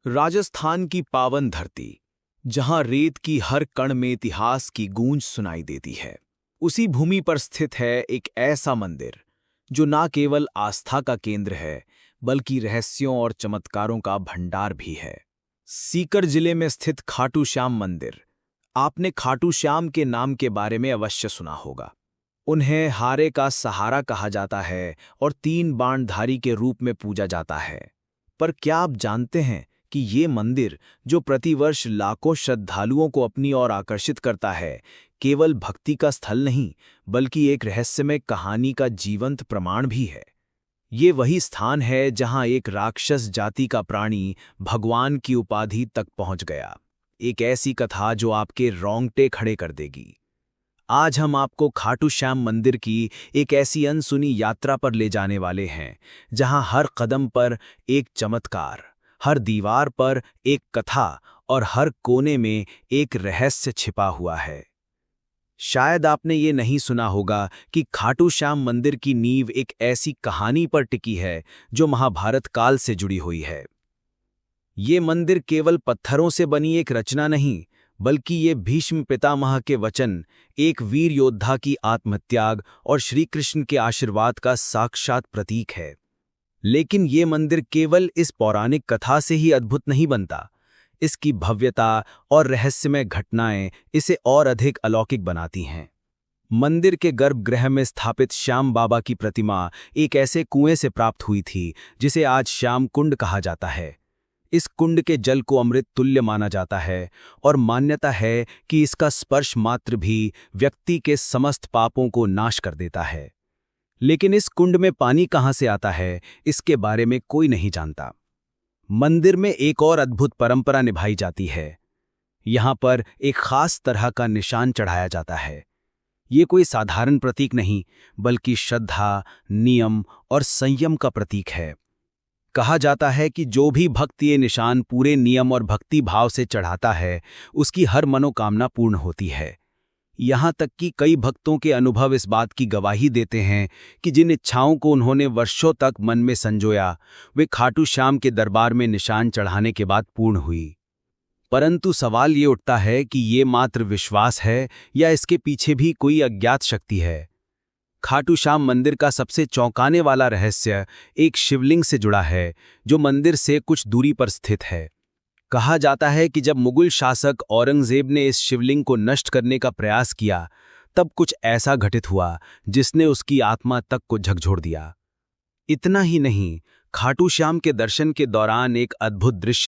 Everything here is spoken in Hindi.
राजस्थान की पावन धरती, जहां रेत की हर कण में इतिहास की गूंज सुनाई देती है, उसी भूमि पर स्थित है एक ऐसा मंदिर जो ना केवल आस्था का केंद्र है, बल्कि रहस्यों और चमत्कारों का भंडार भी है। सीकर जिले में स्थित खाटू श्याम मंदिर। आपने खाटू श्याम के नाम के बारे में अवश्य सुना होगा। उन्हें हारे का सहारा कहा जाता है और 3 बाणधारी के रूप में पूजा जाता है। पर क्या आप जानते हैं कि ये मंदिर, जो प्रतिवर्ष लाखों श्रद्धालुओं को अपनी ओर आकर्षित करता है, केवल भक्ति का स्थल नहीं, बल्कि एक रहस्यमय कहानी का जीवंत प्रमाण भी है। ये वही स्थान है जहां एक राक्षस जाति का प्राणी भगवान की उपाधि तक पहुंच गया। एक ऐसी कथा जो आपके रोंगटे खड़े कर देगी। आज हम आपको खाटू श्याम मंदिर की एक ऐसी अनसुनी यात्रा पर ले जाने वाले हैं, जहां हर कदम पर एक चमत्कार, हर दीवार पर एक कथा और हर कोने में एक रहस्य छिपा हुआ है। शायद आपने ये नहीं सुना होगा कि खाटू श्याम मंदिर की नींव एक ऐसी कहानी पर टिकी है जो महाभारत काल से जुड़ी हुई है। ये मंदिर केवल पत्थरों से बनी एक रचना नहीं, बल्कि ये भीष्म पितामह के वचन, एक वीर योद्धा की आत्मत्याग और श्री कृष्ण के आशीर्वाद का साक्षात प्रतीक है। लेकिन ये मंदिर केवल इस पौराणिक कथा से ही अद्भुत नहीं बनता। इसकी भव्यता और रहस्यमय घटनाएं इसे और अधिक अलौकिक बनाती हैं। मंदिर के गर्भगृह में स्थापित श्याम बाबा की प्रतिमा एक ऐसे कुएं से प्राप्त हुई थी जिसे आज श्याम कुंड कहा जाता है। इस कुंड के जल को अमृत तुल्य माना जाता है और मान्यता है कि इसका स्पर्श मात्र भी व्यक्ति के समस्त पापों को नाश कर देता है। लेकिन इस कुंड में पानी कहां से आता है, इसके बारे में कोई नहीं जानता। मंदिर में एक और अद्भुत परंपरा निभाई जाती है। यहां पर एक खास तरह का निशान चढ़ाया जाता है। ये कोई साधारण प्रतीक नहीं, बल्कि श्रद्धा, नियम और संयम का प्रतीक है। कहा जाता है कि जो भी भक्त ये निशान पूरे नियम और भक्ति भाव से चढ़ाता है, उसकी हर मनोकामना पूर्ण होती है। यहाँ तक कि कई भक्तों के अनुभव इस बात की गवाही देते हैं कि जिन इच्छाओं को उन्होंने वर्षों तक मन में संजोया, वे खाटू श्याम के दरबार में निशान चढ़ाने के बाद पूर्ण हुई। परंतु सवाल ये उठता है कि ये मात्र विश्वास है या इसके पीछे भी कोई अज्ञात शक्ति है। खाटू श्याम मंदिर का सबसे चौंकाने वाला रहस्य एक शिवलिंग से जुड़ा है, जो मंदिर से कुछ दूरी पर स्थित है। कहा जाता है कि जब मुगल शासक औरंगजेब ने इस शिवलिंग को नष्ट करने का प्रयास किया, तब कुछ ऐसा घटित हुआ जिसने उसकी आत्मा तक को झकझोर दिया। इतना ही नहीं, खाटू श्याम के दर्शन के दौरान एक अद्भुत दृश्य